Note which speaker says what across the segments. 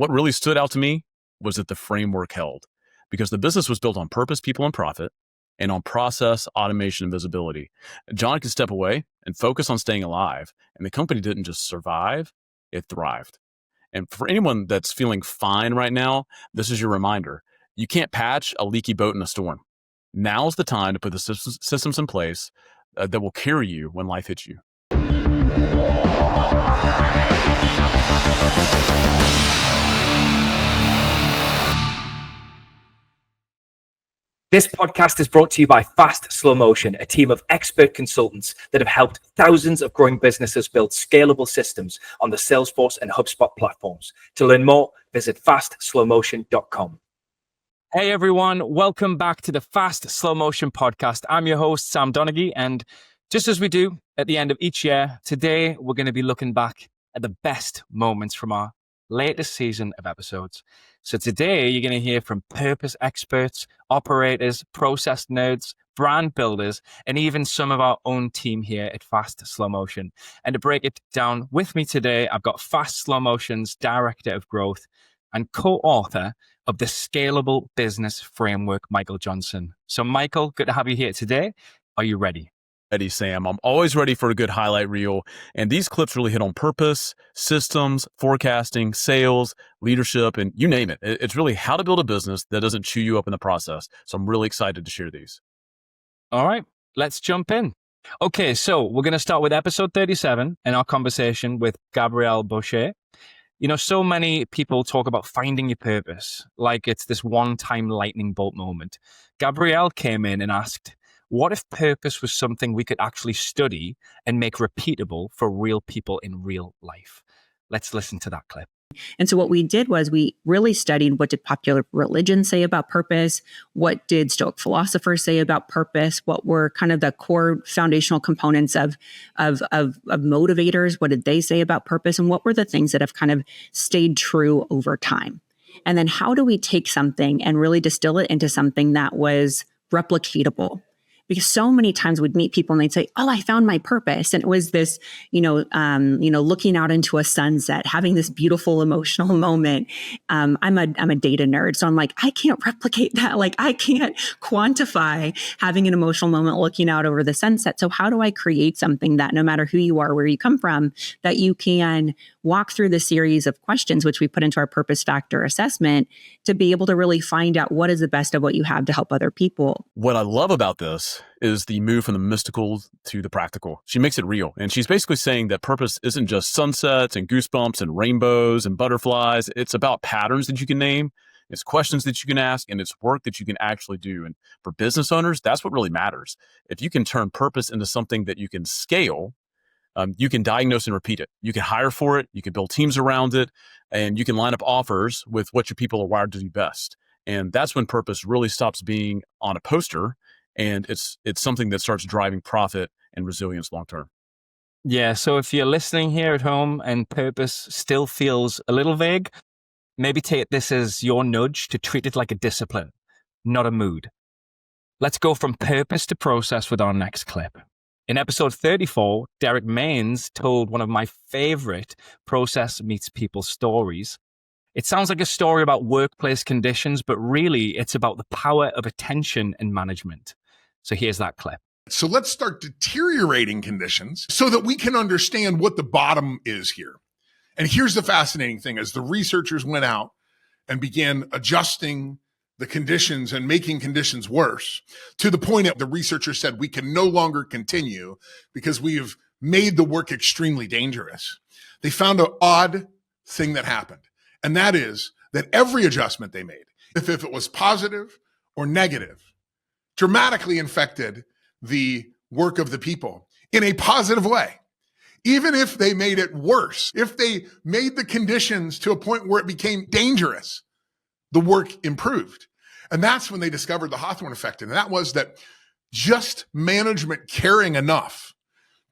Speaker 1: what really stood out to me was that the framework held, because the business was built on purpose, people, and profit, and on process, automation, and visibility. John could step away and focus on staying alive, and the company didn't just survive, it thrived. And for anyone that's feeling fine right now, this is your reminder. You can't patch a leaky boat in a storm. Now's the time to put the systems in place that will carry you when life hits you.
Speaker 2: This podcast is brought to you by Fast Slow Motion, a team of expert consultants that have helped thousands of growing businesses build scalable systems on the Salesforce and HubSpot platforms. To learn more, visit fastslowmotion.com. Hey everyone, welcome back to the Fast Slow Motion podcast. I'm your host, Sam Donaghey, and just as we do at the end of each year, today we're going to be looking back at the best moments from our latest season of episodes. So today you're going to hear from purpose experts, operators, process nerds, brand builders, and even some of our own team here at Fast Slow Motion. And to break it down with me today, I've got Fast Slow Motion's Director of Growth and co-author of the Scalable Business Framework, Michael Johnson. So Michael, good to have you here today. Are you ready?
Speaker 1: Ready, Sam. I'm always ready for a good highlight reel. And these clips really hit on purpose, systems, forecasting, sales, leadership, and you name it. It's really how to build a business that doesn't chew you up in the process. So I'm really excited to share these.
Speaker 2: All right, let's jump in. Okay, so we're going to start with episode 37 and our conversation with Gabrielle Bosché. You know, so many people talk about finding your purpose like it's this one-time lightning bolt moment. Gabrielle came in and asked, what if purpose was something we could actually study and make repeatable for real people in real life? Let's listen to that clip.
Speaker 3: And so what we did was we really studied, what did popular religion say about purpose? What did Stoic philosophers say about purpose? What were kind of the core foundational components of motivators? What did they say about purpose? And what were the things that have kind of stayed true over time? And then how do we take something and really distill it into something that was replicatable? Because so many times we'd meet people and they'd say, "Oh, I found my purpose," and it was this, looking out into a sunset, having this beautiful emotional moment. I'm a data nerd, so I'm like, I can't replicate that. Like, I can't quantify having an emotional moment looking out over the sunset. So how do I create something that, no matter who you are, where you come from, that you can walk through the series of questions which we put into our purpose factor assessment to be able to really find out what is the best of what you have to help other people.
Speaker 1: What I love about this is the move from the mystical to the practical. She makes it real. And she's basically saying that purpose isn't just sunsets and goosebumps and rainbows and butterflies. It's about patterns that you can name. It's questions that you can ask, and it's work that you can actually do. And for business owners, that's what really matters. If you can turn purpose into something that you can scale, you can diagnose and repeat it. You can hire for it. You can build teams around it, and you can line up offers with what your people are wired to do best. And that's when purpose really stops being on a poster, and it's something that starts driving profit and resilience long term.
Speaker 2: Yeah, so if you're listening here at home and purpose still feels a little vague, maybe take this as your nudge to treat it like a discipline, not a mood. Let's go from purpose to process with our next clip. In episode 34, Derek Maines told one of my favorite process meets people stories. It sounds like a story about workplace conditions, but really it's about the power of attention and management. So here's that clip.
Speaker 4: So let's start deteriorating conditions so that we can understand what the bottom is here. And here's the fascinating thing. As the researchers went out and began adjusting the conditions and making conditions worse, to the point that the researchers said we can no longer continue because we have made the work extremely dangerous. They found an odd thing that happened. And that is that every adjustment they made, if it was positive or negative, dramatically affected the work of the people in a positive way. Even if they made it worse, if they made the conditions to a point where it became dangerous, the work improved. And that's when they discovered the Hawthorne effect. And that was that just management caring enough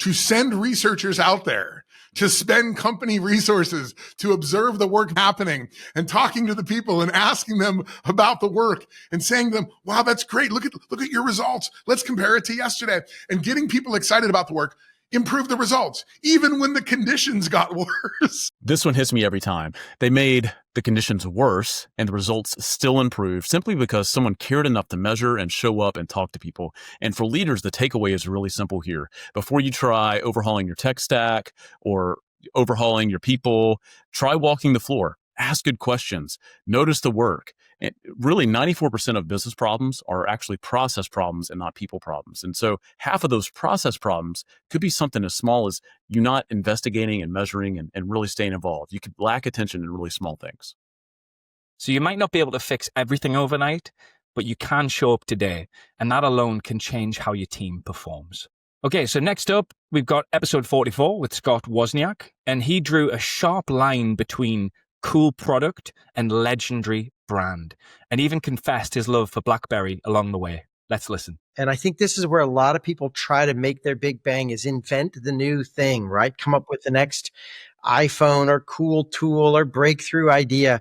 Speaker 4: to send researchers out there to spend company resources to observe the work happening and talking to the people and asking them about the work and saying to them, wow, that's great. Look at your results. Let's compare it to yesterday. And getting people excited about the work improved the results, even when the conditions got worse.
Speaker 1: This one hits me every time. They made the conditions worse and the results still improved simply because someone cared enough to measure and show up and talk to people. And for leaders, the takeaway is really simple here. Before you try overhauling your tech stack or overhauling your people, try walking the floor. Ask good questions. Notice the work. And really, 94% of business problems are actually process problems and not people problems. And so half of those process problems could be something as small as you not investigating and measuring and really staying involved. You could lack attention in really small things.
Speaker 2: So you might not be able to fix everything overnight, but you can show up today, and that alone can change how your team performs. Okay, so next up, we've got episode 44 with Scott Wozniak, and he drew a sharp line between cool product and legendary brand, and even confessed his love for BlackBerry along the way. Let's listen.
Speaker 5: And I think this is where a lot of people try to make their big bang, is invent the new thing, right? Come up with the next iPhone or cool tool or breakthrough idea.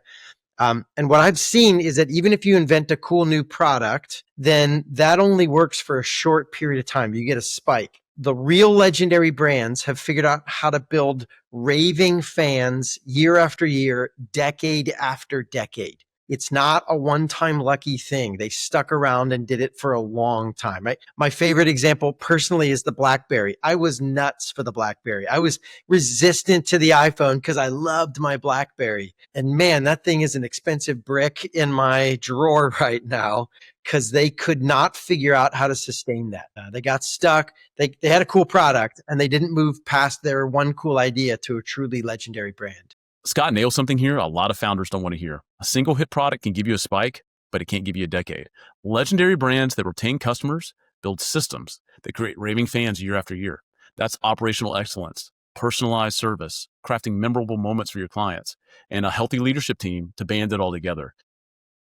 Speaker 5: And what I've seen is that even if you invent a cool new product, then that only works for a short period of time. You get a spike. The real legendary brands have figured out how to build raving fans year after year, decade after decade. It's not a one-time lucky thing. They stuck around and did it for a long time. Right? My favorite example personally is the BlackBerry. I was nuts for the BlackBerry. I was resistant to the iPhone because I loved my BlackBerry. And man, that thing is an expensive brick in my drawer right now because they could not figure out how to sustain that. They got stuck. They had a cool product and they didn't move past their one cool idea to a truly legendary brand.
Speaker 1: Scott nails something here a lot of founders don't want to hear. A single hit product can give you a spike, but it can't give you a decade. Legendary brands that retain customers build systems that create raving fans year after year. That's operational excellence, personalized service, crafting memorable moments for your clients, and a healthy leadership team to band it all together.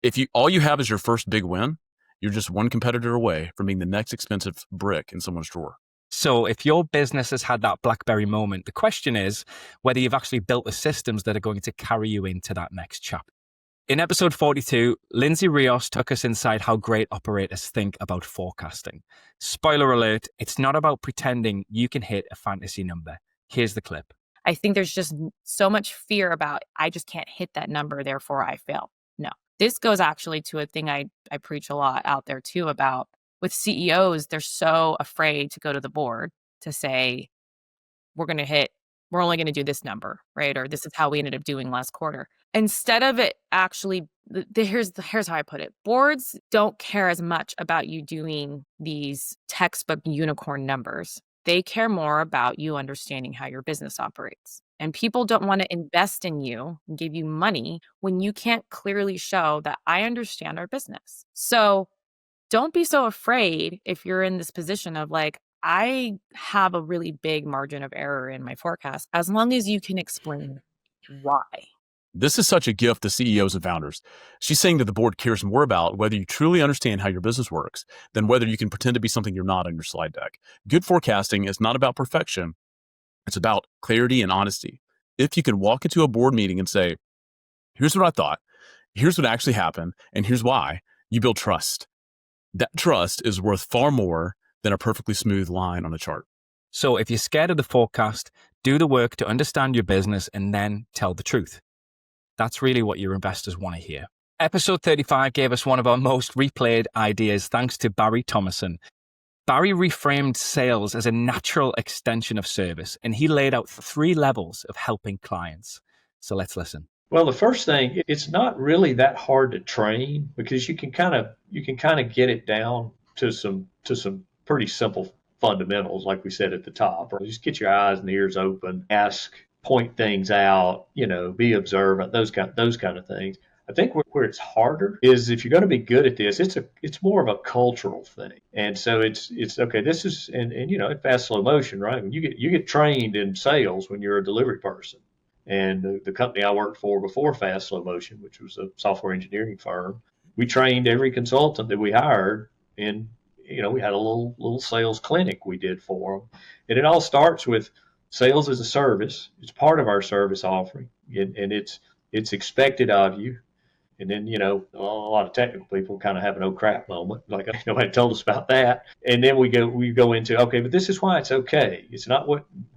Speaker 1: If all you have is your first big win, you're just one competitor away from being the next expensive brick in someone's drawer.
Speaker 2: So if your business has had that BlackBerry moment, the question is whether you've actually built the systems that are going to carry you into that next chapter. In episode 42, Lindsay Rios took us inside how great operators think about forecasting. Spoiler alert, it's not about pretending you can hit a fantasy number. Here's the clip.
Speaker 6: I think there's just so much fear about, I just can't hit that number, therefore I fail. No, this goes actually to a thing I preach a lot out there too about. With CEOs, they're so afraid to go to the board to say, we're only going to do this number, right? Or this is how we ended up doing last quarter. Instead of it actually, here's how I put it. Boards don't care as much about you doing these textbook unicorn numbers. They care more about you understanding how your business operates. And people don't want to invest in you and give you money when you can't clearly show that I understand our business. So don't be so afraid if you're in this position of like, I have a really big margin of error in my forecast, as long as you can explain why.
Speaker 1: This is such a gift to CEOs and founders. She's saying that the board cares more about whether you truly understand how your business works than whether you can pretend to be something you're not on your slide deck. Good forecasting is not about perfection. It's about clarity and honesty. If you can walk into a board meeting and say, here's what I thought, here's what actually happened, and here's why, you build trust. That trust is worth far more than a perfectly smooth line on a chart.
Speaker 2: So if you're scared of the forecast, do the work to understand your business and then tell the truth. That's really what your investors want to hear. Episode 35 gave us one of our most replayed ideas thanks to Barry Thomasson. Barry reframed sales as a natural extension of service, and he laid out 3 levels of helping clients. So let's listen.
Speaker 7: Well, the first thing, it's not really that hard to train because you can kind of get it down to some pretty simple fundamentals, like we said at the top. Or just get your eyes and ears open, ask, point things out, be observant, those kind of things. I think where it's harder is if you're going to be good at this, it's more of a cultural thing. And so it's okay. This is and in fast slow motion, right? When you get trained in sales when you're a delivery person. And the company I worked for before Fast Slow Motion, which was a software engineering firm, we trained every consultant that we hired in, we had a little sales clinic we did for them. And it all starts with sales as a service. It's part of our service offering, and it's expected of you. And then, a lot of technical people kind of have an oh crap moment, like nobody told us about that. And then we go into, okay, but this is why it's okay. It's not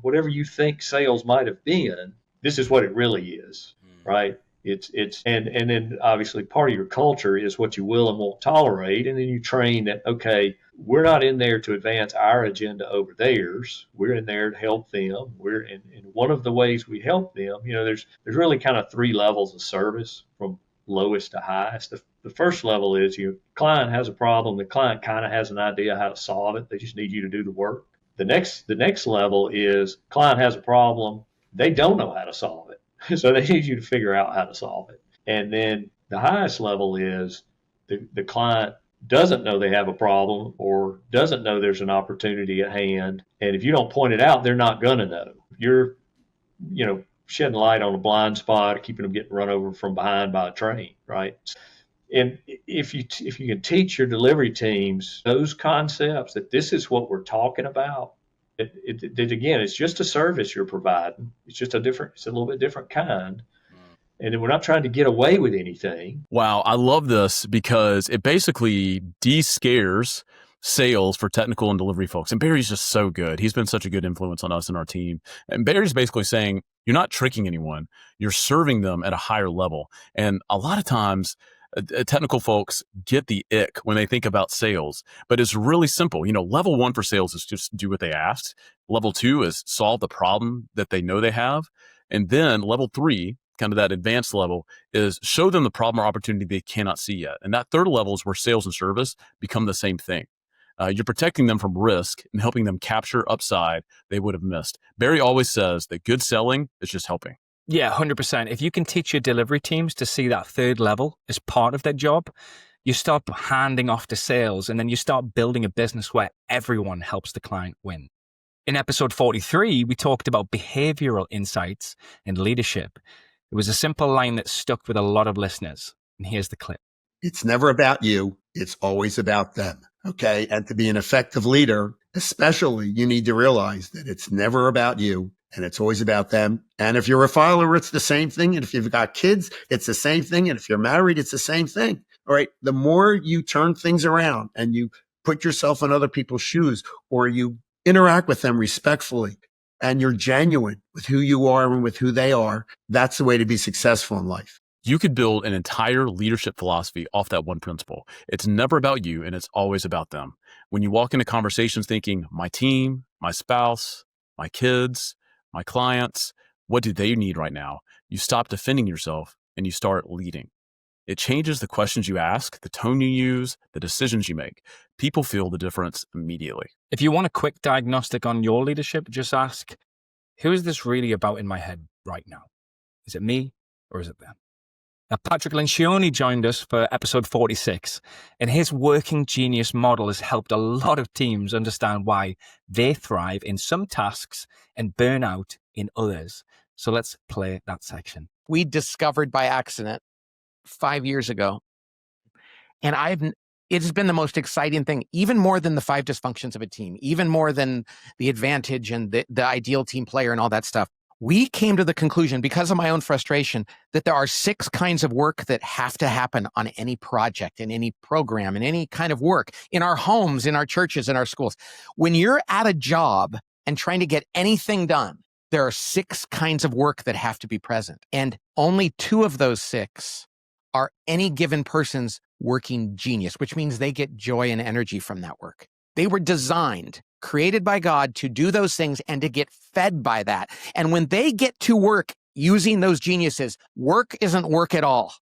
Speaker 7: whatever you think sales might have been. This is what it really is, right? And then obviously part of your culture is what you will and won't tolerate. And then you train that, okay, we're not in there to advance our agenda over theirs. We're in there to help them. And one of the ways we help them, there's really kind of 3 levels of service from lowest to highest. The first level is your client has a problem. The client kind of has an idea how to solve it. They just need you to do the work. The next level is client has a problem. They don't know how to solve it. So they need you to figure out how to solve it. And then the highest level is the client doesn't know they have a problem or doesn't know there's an opportunity at hand. And if you don't point it out, they're not going to know. You're, shedding light on a blind spot, keeping them getting run over from behind by a train, right? And if you can teach your delivery teams those concepts, that this is what we're talking about, again, it's just a service you're providing. It's just it's a little bit different kind. And we're not trying to get away with anything.
Speaker 1: Wow, I love this because it basically de-scares sales for technical and delivery folks. And Barry's just so good. He's been such a good influence on us and our team. And Barry's basically saying, you're not tricking anyone. You're serving them at a higher level. And a lot of times, technical folks get the ick when they think about sales, but it's really simple. Level 1 for sales is just do what they asked. Level 2 is solve the problem that they know they have. And then level 3, kind of that advanced level, is show them the problem or opportunity they cannot see yet. And that third level is where sales and service become the same thing. You're protecting them from risk and helping them capture upside they would have missed. Barry always says that good selling is just helping.
Speaker 8: Yeah, 100%. If you can teach your delivery teams to see that third level as part of their job, you stop handing off to sales, and then you start building a business where everyone helps the client win. In episode 43, we talked about behavioral insights and leadership. It was a simple line that stuck with a lot of listeners. And here's the clip.
Speaker 9: It's never about you. It's always about them. Okay. And to be an effective leader, especially, you need to realize that it's never about you and it's always about them. And if you're a filer, it's the same thing. And if you've got kids, it's the same thing. And if you're married, it's the same thing. All right. The more you turn things around and you put yourself in other people's shoes, or you interact with them respectfully, and you're genuine with who you are and with who they are, that's the way to be successful in life.
Speaker 1: You could build an entire leadership philosophy off that one principle. It's never about you, and it's always about them. When you walk into conversations thinking, my team, my spouse, my kids, my clients, what do they need right now? You stop defending yourself and you start leading. It changes the questions you ask, the tone you use, the decisions you make. People feel the difference immediately.
Speaker 8: If you want a quick diagnostic on your leadership, just ask, who is this really about in my head right now? Is it me or is it them? Now, Patrick Lencioni joined us for episode 46, and his working genius model has helped a lot of teams understand why they thrive in some tasks and burn out in others. So let's play that section.
Speaker 10: We discovered by accident 5 years ago, and it has been the most exciting thing, even more than the 5 dysfunctions of a team, even more than the advantage and the ideal team player and all that stuff. We came to the conclusion, because of my own frustration, that there are 6 kinds of work that have to happen on any project, in any program, in any kind of work, in our homes, in our churches, in our schools. When you're at a job and trying to get anything done, there are 6 kinds of work that have to be present. And only 2 of those 6 are any given person's working genius, which means they get joy and energy from that work. They were designed, created by God to do those things and to get fed by that. And when they get to work using those geniuses, work isn't work at all.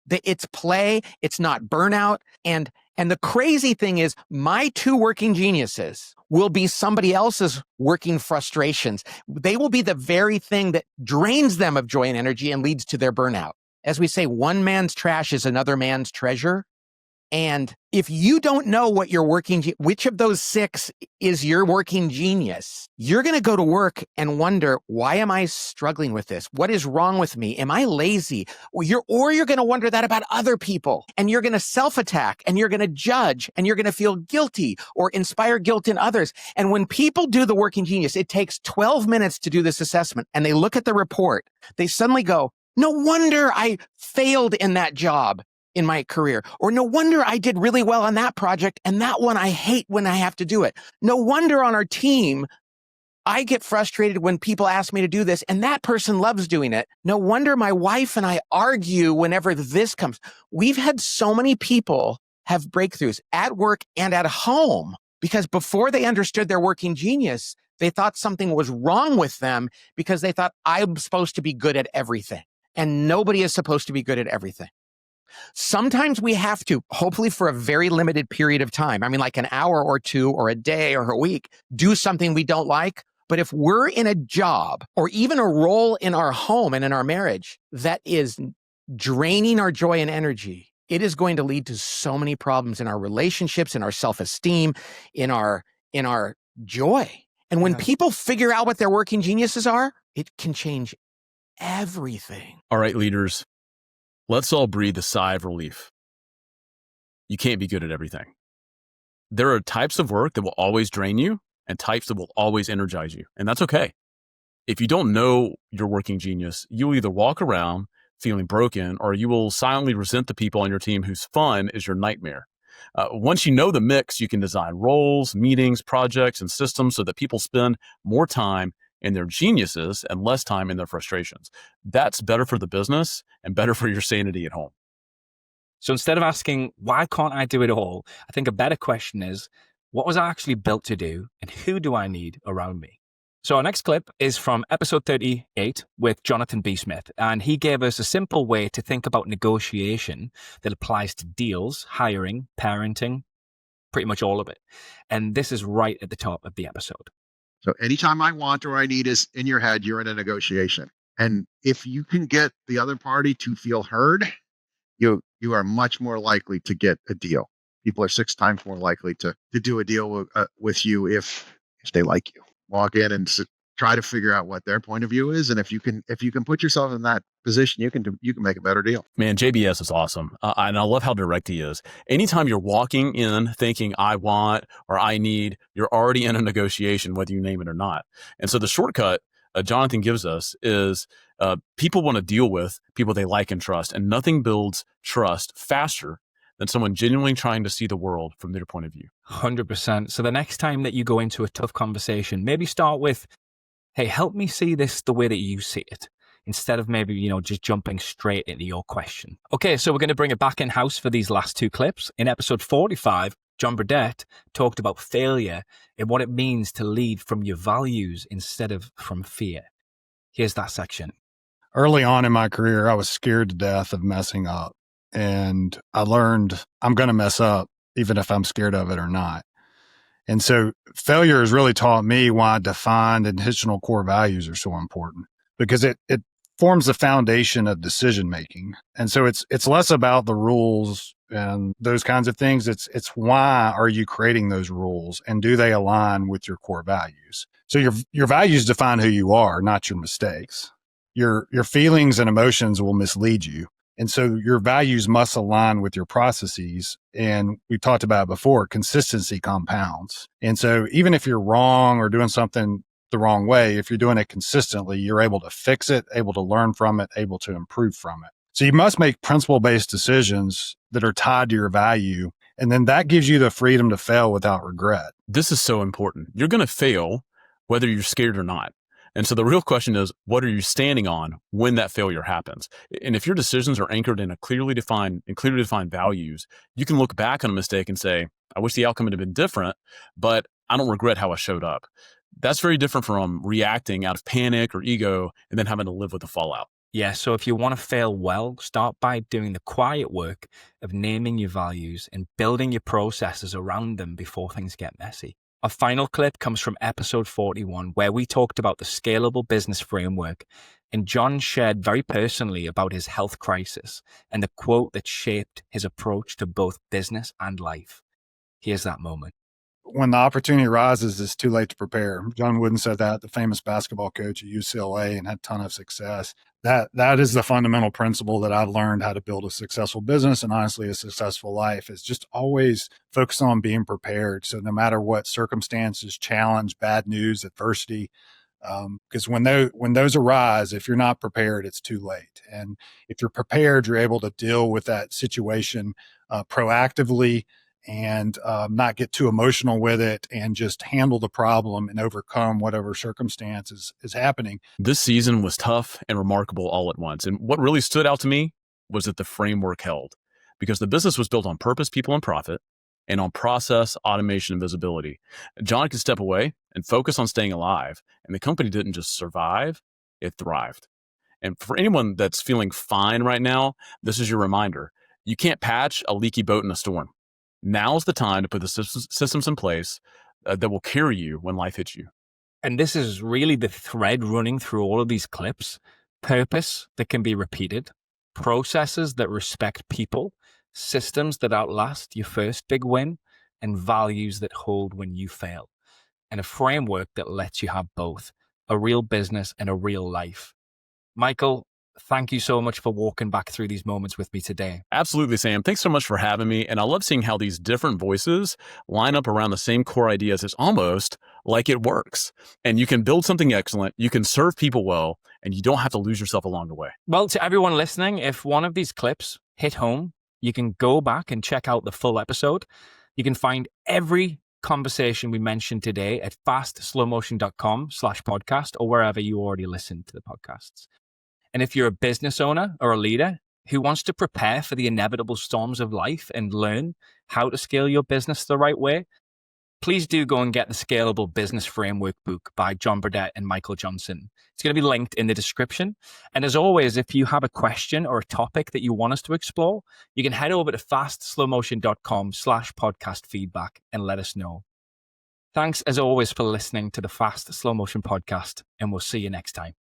Speaker 10: It's play, it's not burnout. And the crazy thing is, my 2 working geniuses will be somebody else's working frustrations. They will be the very thing that drains them of joy and energy and leads to their burnout. As we say, one man's trash is another man's treasure. And if you don't know what your which of those 6 is your working genius, you're going to go to work and wonder, why am I struggling with this? What is wrong with me? Am I lazy? Or you're going to wonder that about other people, and you're going to self-attack, and you're going to judge, and you're going to feel guilty or inspire guilt in others. And when people do the working genius, it takes 12 minutes to do this assessment, and they look at the report, they suddenly go, No wonder I failed in that job in my career. Or no wonder I did really well on that project and that one I hate when I have to do it. No wonder on our team, I get frustrated when people ask me to do this and that person loves doing it. No wonder my wife and I argue whenever this comes. We've had so many people have breakthroughs at work and at home because before they understood their working genius, they thought something was wrong with them because they thought I'm supposed to be good at everything. And nobody is supposed to be good at everything. Sometimes we have to, hopefully for a very limited period of time, I mean like an hour or two or a day or a week, do something we don't like. But if we're in a job or even a role in our home and in our marriage that is draining our joy and energy, it is going to lead to so many problems in our relationships, in our self-esteem, in our joy. And when people figure out what their working geniuses are, it can change everything.
Speaker 1: All right, leaders, let's all breathe a sigh of relief. You can't be good at everything. There are types of work that will always drain you and types that will always energize you, and that's okay. If you don't know your working genius, you'll either walk around feeling broken or you will silently resent the people on your team whose fun is your nightmare. Once you know the mix, you can design roles, meetings, projects, and systems so that people spend more time in their geniuses and less time in their frustrations. That's better for the business and better for your sanity at home.
Speaker 8: So instead of asking, why can't I do it all? I think a better question is, what was I actually built to do and who do I need around me? So our next clip is from episode 38 with Jonathan B. Smith, and he gave us a simple way to think about negotiation that applies to deals, hiring, parenting, pretty much all of it. And this is right at the top of the episode.
Speaker 11: So anytime I want or I need is in your head, you're in a negotiation. And if you can get the other party to feel heard, you are much more likely to get a deal. People are 6 times more likely to do a deal with you if they like you. Walk in and try to figure out what their point of view is, and if you can put yourself in that position, you can make a better deal.
Speaker 1: Man, JBS is awesome, and I love how direct he is. Anytime you're walking in thinking I want or I need, you're already in a negotiation, whether you name it or not. And so the shortcut Jonathan gives us is people want to deal with people they like and trust, and nothing builds trust faster than someone genuinely trying to see the world from their point of view.
Speaker 8: 100%. So the next time that you go into a tough conversation, maybe start with, hey, help me see this the way that you see it, instead of maybe, just jumping straight into your question. Okay, so we're going to bring it back in-house for these last 2 clips. In episode 45, John Burdett talked about failure and what it means to lead from your values instead of from fear. Here's that section.
Speaker 12: Early on in my career, I was scared to death of messing up. And I learned I'm going to mess up, even if I'm scared of it or not. And so failure has really taught me why defined intentional core values are so important, because it forms the foundation of decision making. And so it's less about the rules and those kinds of things. It's why are you creating those rules, and do they align with your core values? So your values define who you are, not your mistakes. Your feelings and emotions will mislead you. And so your values must align with your processes. And we talked about it before, consistency compounds. And so even if you're wrong or doing something the wrong way, if you're doing it consistently, you're able to fix it, able to learn from it, able to improve from it. So you must make principle-based decisions that are tied to your value. And then that gives you the freedom to fail without regret.
Speaker 1: This is so important. You're going to fail whether you're scared or not. And so the real question is, what are you standing on when that failure happens? And if your decisions are anchored in clearly defined values, you can look back on a mistake and say, I wish the outcome had been different, but I don't regret how I showed up. That's very different from reacting out of panic or ego and then having to live with the fallout.
Speaker 8: Yeah, so if you want to fail well, start by doing the quiet work of naming your values and building your processes around them before things get messy. Our final clip comes from episode 41, where we talked about the Scalable business framework, and John shared very personally about his health crisis and the quote that shaped his approach to both business and life. Here's that moment.
Speaker 12: When the opportunity arises, it's too late to prepare. John Wooden said that, the famous basketball coach at UCLA, and had a ton of success. That is the fundamental principle that I've learned how to build a successful business and honestly a successful life, is just always focus on being prepared. So no matter what circumstances, challenge, bad news, adversity, Because when those arise, if you're not prepared, it's too late. And if you're prepared, you're able to deal with that situation proactively and not get too emotional with it and just handle the problem and overcome whatever circumstance is happening.
Speaker 1: This season was tough and remarkable all at once. And what really stood out to me was that the framework held, because the business was built on purpose, people, and profit, and on process, automation, and visibility. John could step away and focus on staying alive, and the company didn't just survive, it thrived. And for anyone that's feeling fine right now, this is your reminder. You can't patch a leaky boat in a storm. Now's the time to put the systems in place that will carry you when life hits you.
Speaker 8: And this is really the thread running through all of these clips. Purpose that can be repeated, processes that respect people, systems that outlast your first big win, and values that hold when you fail. And a framework that lets you have both, a real business and a real life. Michael, thank you so much for walking back through these moments with me today.
Speaker 1: Absolutely, Sam. Thanks so much for having me. And I love seeing how these different voices line up around the same core ideas. It's almost like it works. And you can build something excellent, you can serve people well, and you don't have to lose yourself along the way.
Speaker 8: Well, to everyone listening, if one of these clips hit home, you can go back and check out the full episode. You can find every conversation we mentioned today at fastslowmotion.com/podcast or wherever you already listen to the podcasts. And if you're a business owner or a leader who wants to prepare for the inevitable storms of life and learn how to scale your business the right way, please do go and get the Scalable Business Framework book by John Burdett and Michael Johnson. It's going to be linked in the description. And as always, if you have a question or a topic that you want us to explore, you can head over to fastslowmotion.com/podcast feedback and let us know. Thanks as always for listening to the Fast Slow Motion podcast, and we'll see you next time.